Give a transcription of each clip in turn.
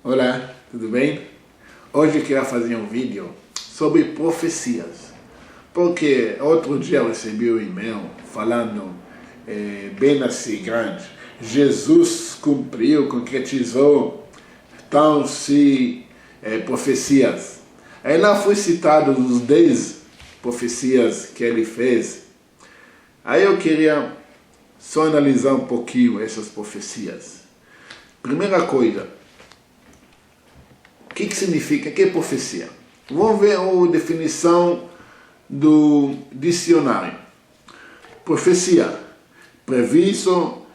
Olá, tudo bem? Hoje eu queria fazer um vídeo sobre profecias. Porque outro dia eu recebi um e-mail falando bem assim grande. Jesus cumpriu, concretizou profecias. Aí lá foi citado os 10 profecias que ele fez. Aí eu queria só analisar um pouquinho essas profecias. Primeira coisa, o que significa? O que é profecia? Vamos ver a definição do dicionário. Profecia, previsto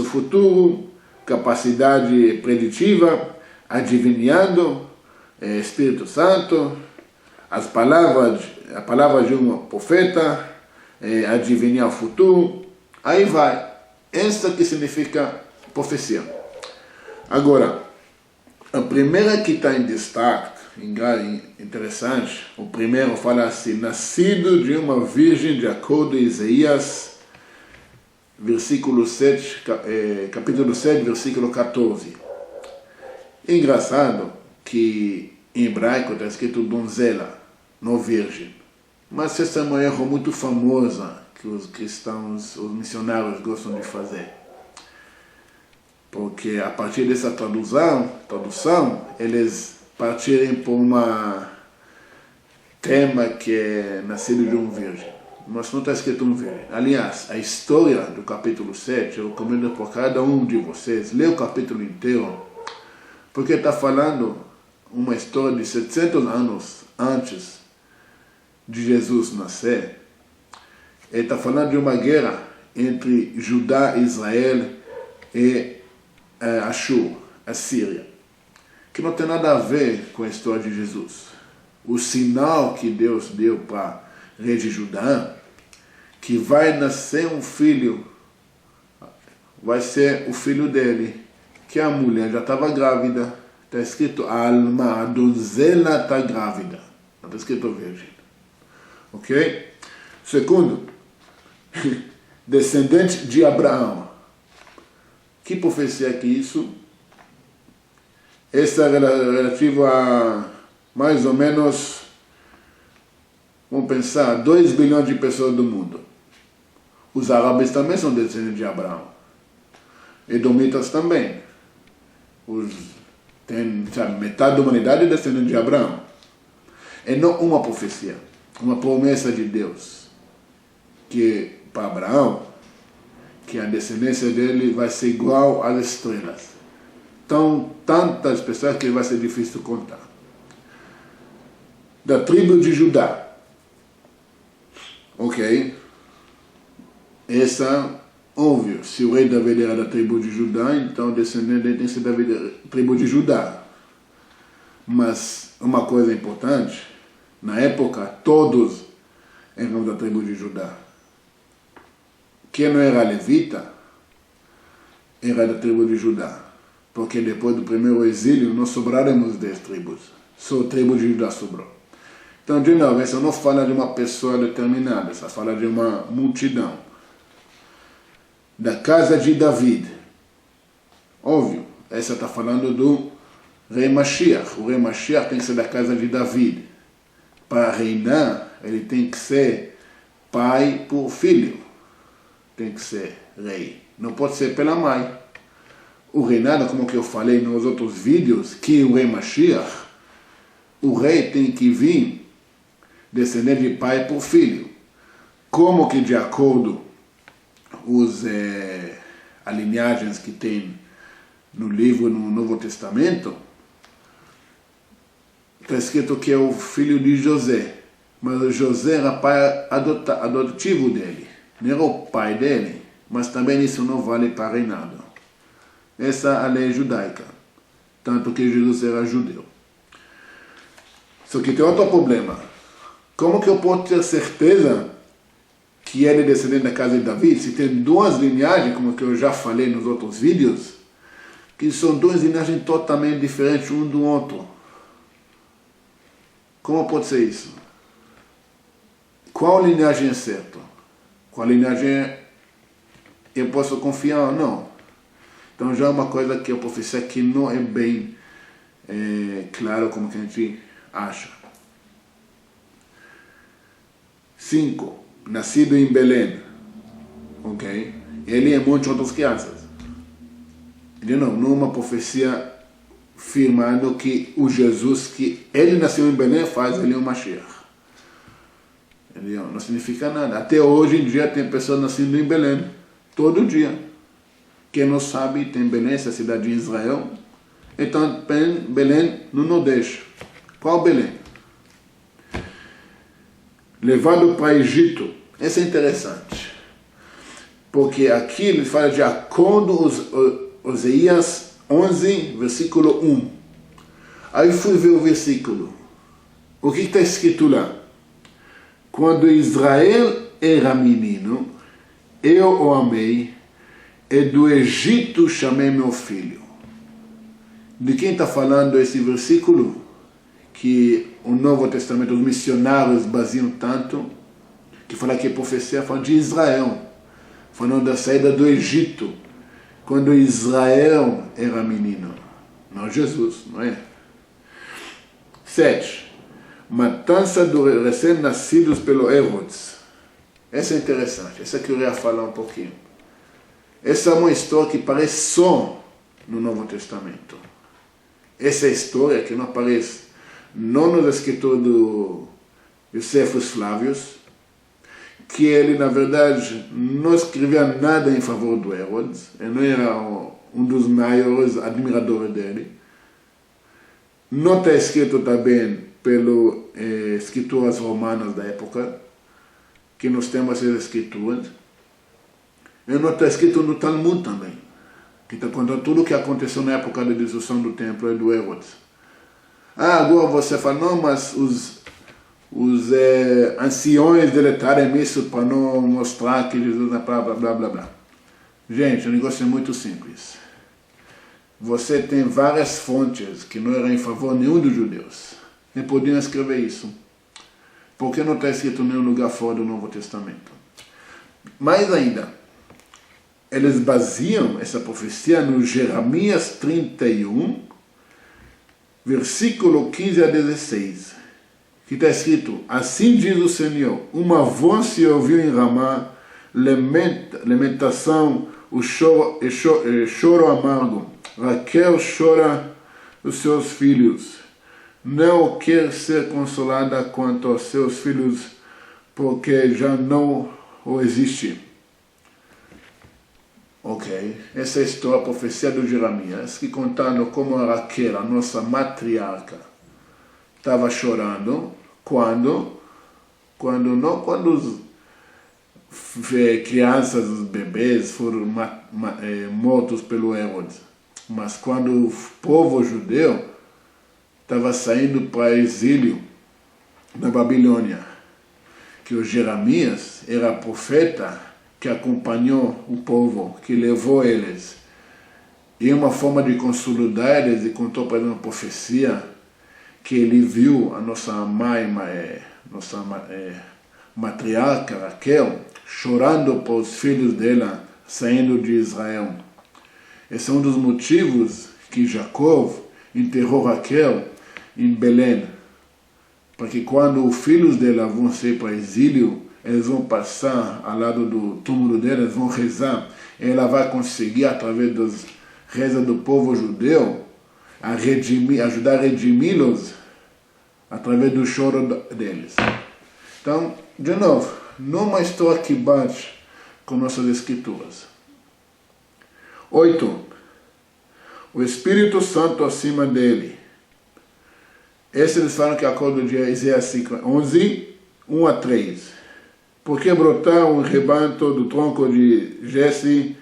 futuro, capacidade preditiva, adivinhando, Espírito Santo, a palavra de um profeta, adivinhar o futuro, aí vai. Essa que significa profecia. Agora, a primeira que está em destaque, interessante, o primeiro fala assim: nascido de uma virgem, de acordo com Isaías, capítulo 7, versículo 14. Engraçado que em hebraico está escrito donzela, não virgem. Mas essa é uma erro muito famosa que os cristãos, os missionários gostam de fazer. Porque a partir dessa tradução, eles partirem por tema que é nascido de um virgem. Mas não está escrito um virgem. Aliás, a história do capítulo 7, eu recomendo para cada um de vocês ler o capítulo inteiro, porque está falando uma história de 700 anos antes de Jesus nascer. Ele está falando de uma guerra entre Judá, Israel e a Síria, que não tem nada a ver com a história de Jesus. O sinal que Deus deu para o rei de Judá, que vai nascer um filho, vai ser o filho dele, que a mulher já estava grávida. Está escrito a donzela está grávida, não está escrito virgem. Ok? Segundo, descendente de Abraão. Que profecia é que isso? Essa é relativa a mais ou menos, vamos pensar, 2 bilhões de pessoas do mundo. Os árabes também são descendentes de Abraão. Edomitas também. Metade da humanidade é descendente de Abraão. É não uma profecia, uma promessa de Deus. Que para Abraão, que a descendência dele vai ser igual às estrelas. Então, tantas pessoas que vai ser difícil contar. Da tribo de Judá. Ok? Essa, óbvio, se o rei Davi era da tribo de Judá, então o descendente dele tem que ser da tribo de Judá. Mas uma coisa importante, na época, todos eram da tribo de Judá. Quem não era levita, era da tribo de Judá. Porque depois do primeiro exílio, nós sobraremos 10 tribos. Só a tribo de Judá sobrou. Então, de novo, essa não fala de uma pessoa determinada, essa fala de uma multidão. Da casa de David. Óbvio, essa está falando do rei Mashiach. O rei Mashiach tem que ser da casa de David. Para reinar, ele tem que ser pai por filho. Tem que ser rei. Não pode ser pela mãe. O reinado, como que eu falei nos outros vídeos, que o rei Mashiach, o rei tem que vir descender de pai por filho. Como que de acordo as linhagens que tem no livro, no Novo Testamento, está escrito que é o filho de José. Mas José era pai adotivo dele. Não era o pai dele, mas também isso não vale para reinado. Essa é a lei judaica, tanto que Jesus era judeu. Só que tem outro problema. Como que eu posso ter certeza que ele é descendente da casa de Davi, se tem 2 linhagens, como que eu já falei nos outros vídeos, que são 2 linhagens totalmente diferentes um do outro? Como pode ser isso? Qual linhagem é certa? Qual linhagem eu posso confiar ou não? Então já é uma coisa que a profecia que não é bem claro como que a gente acha. 5. Nascido em Belém. Ok? Ele é muitas outras crianças. De novo, não é uma profecia afirmando que o Jesus que ele nasceu em Belém faz ele um Mashiach. Não significa nada. Até hoje em dia tem pessoas nascendo em Belém. Todo dia. Quem não sabe, tem Belém, essa cidade de Israel. Então, Belém no Nordeste. Qual Belém? Levado para Egito. Isso é interessante. Porque aqui ele fala de acordo com Oséias 11, versículo 1. Aí fui ver o versículo. O que está escrito lá? Quando Israel era menino, eu o amei, e do Egito chamei meu filho. De quem está falando esse versículo? Que o Novo Testamento, os missionários baseam tanto, que fala que a profecia fala de Israel, falando da saída do Egito, quando Israel era menino. Não Jesus, não é? 7. Matança dos recém-nascidos pelo Herodes. Essa é interessante, essa que eu queria falar um pouquinho. Essa é uma história que aparece só no Novo Testamento. Essa história que não aparece não nos escritores do Joséfos Flávios, que ele, na verdade, não escrevia nada em favor do Herodes, ele não era um dos maiores admiradores dele. Não está escrito também pelos escritores romanos da época, que nós temos essas escrituras. E não está escrito no Talmud também, que está contando tudo o que aconteceu na época da destruição do templo e do Herodes. Agora você fala, não, mas os anciões deletaram isso para não mostrar que Jesus é blá, blá, blá, blá, blá. Gente, o negócio é muito simples. Você tem várias fontes que não eram em favor nenhum dos judeus. Nem podiam escrever isso. Porque não está escrito em nenhum lugar fora do Novo Testamento. Mais ainda, eles baseiam essa profecia no Jeremias 31, versículo 15 a 16. Que está escrito, assim diz o Senhor, uma voz se ouviu em Ramá, lamentação, o choro amargo. Raquel chora os seus filhos. Não quer ser consolada quanto aos seus filhos, porque já não o existe. Ok, essa é a história, a profecia do Jeremias, que contando como a Raquel, a nossa matriarca, estava chorando, quando os crianças, os bebês foram mortos pelo Herodes, mas quando o povo judeu estava saindo para exílio na Babilônia, que o Jeremias era profeta que acompanhou o povo, que levou eles. E uma forma de consolidar eles, e contou para eles uma profecia, que ele viu a nossa mãe, nossa matriarca Raquel, chorando para os filhos dela, saindo de Israel. Esse é um dos motivos que Jacó enterrou Raquel em Belém, porque quando os filhos dela vão ser para exílio, eles vão passar ao lado do túmulo dela, eles vão rezar, e ela vai conseguir, através das rezas do povo judeu, ajudar a redimi-los através do choro deles. Então, de novo, não é uma história que bate com nossas escrituras. 8. O Espírito Santo acima dele. Esse eles falam que é acordo de Isaías 11, 1 a 3. Porque brotar um rebanto do tronco de Jesse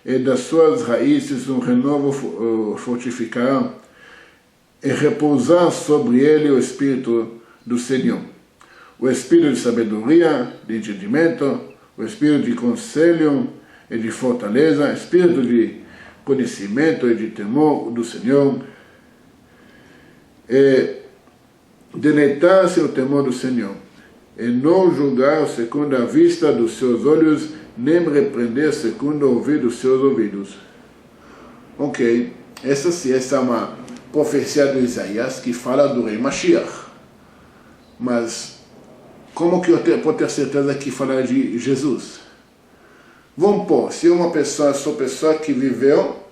e das suas raízes um renovo fortificará e repousar sobre ele o Espírito do Senhor. O Espírito de sabedoria, de entendimento, o Espírito de conselho e de fortaleza, Espírito de conhecimento e de temor do Senhor, e deleitar-se o temor do Senhor, e não julgar segundo a vista dos seus olhos, nem repreender segundo o ouvido dos seus ouvidos. Ok, essa é uma profecia do Isaías que fala do rei Mashiach. Mas como que eu posso ter certeza que fala de Jesus? Vamos pôr, se sou pessoa que viveu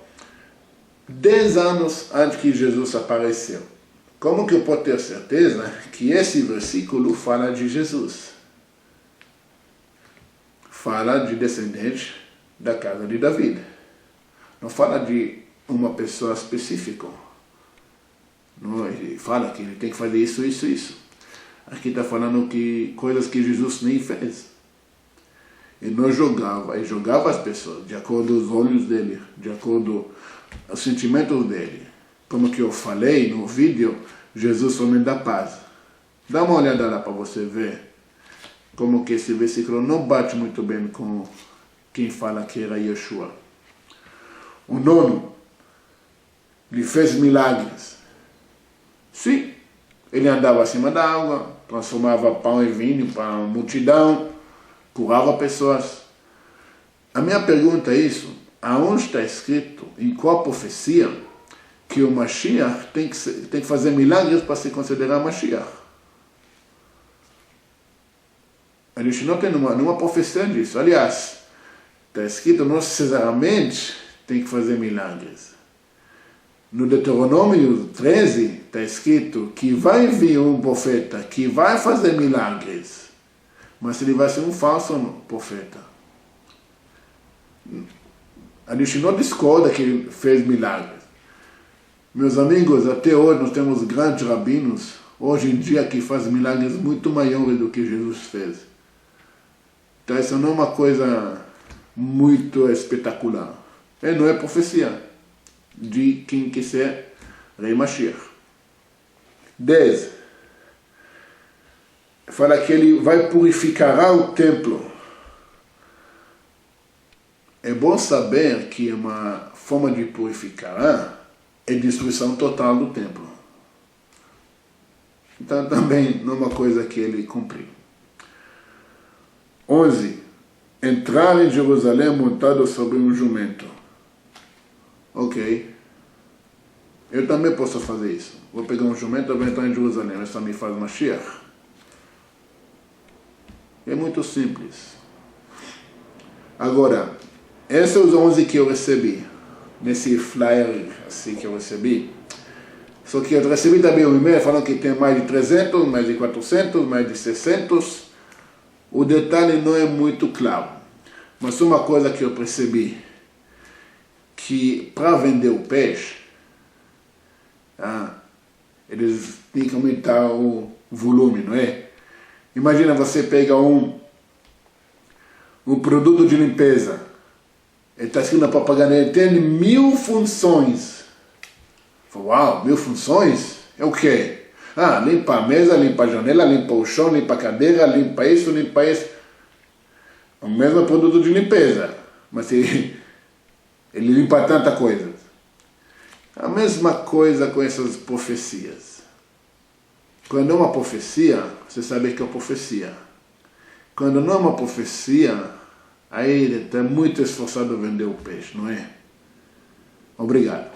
10 anos antes que Jesus apareceu. Como que eu posso ter certeza que esse versículo fala de Jesus? Fala de descendente da casa de Davi. Não fala de uma pessoa específica. Não, ele fala que ele tem que fazer isso, isso, isso. Aqui está falando que coisas que Jesus nem fez. Ele não jogava, ele jogava as pessoas de acordo com os olhos dele, de acordo com os sentimentos dele. Como que eu falei no vídeo, Jesus homem da paz. Dá uma olhada lá para você ver como que esse versículo não bate muito bem com quem fala que era Yeshua. O nono, ele fez milagres. Sim, ele andava acima da água, transformava pão em vinho para a multidão, curava pessoas. A minha pergunta é isso, aonde está escrito, em qual profecia, que o Mashiach tem que fazer milagres para se considerar Mashiach? A gente não tem nenhuma profecia disso. Aliás, está escrito não necessariamente tem que fazer milagres. No Deuteronômio 13 está escrito que vai vir um profeta que vai fazer milagres, mas ele vai ser um falso profeta. A gente não discorda que ele fez milagres. Meus amigos, até hoje nós temos grandes rabinos, hoje em dia, que fazem milagres muito maiores do que Jesus fez. Então isso não é uma coisa muito espetacular. Não é profecia de quem quer ser Rei Mashiach. 10. Fala que ele vai purificar o templo. É bom saber que uma forma de purificar é destruição total do templo. Então também não é uma coisa que ele cumpriu. 11. Entrar em Jerusalém montado sobre um jumento. Ok. Eu também posso fazer isso. Vou pegar um jumento e vou entrar em Jerusalém. Isso me faz Mashiach. É muito simples. Agora, esses são os 11 que eu recebi. Nesse flyer assim que eu recebi. Só que eu recebi também um e-mail falando que tem mais de 300, mais de 400, mais de 600. O detalhe não é muito claro. Mas uma coisa que eu percebi, que para vender o peixe, eles têm que aumentar o volume, não é? Imagina você pega um produto de limpeza, ele está escrito na propaganda, ele tem 1000 funções. Uau, 1000 funções? É o quê? Limpa a mesa, limpa a janela, limpa o chão, limpa a cadeira, limpa isso, limpa isso. O mesmo produto de limpeza, mas ele limpa tanta coisa. A mesma coisa com essas profecias. Quando é uma profecia, você sabe que é uma profecia. Quando não é uma profecia, aí ele está muito esforçado a vender o peixe, não é? Obrigado.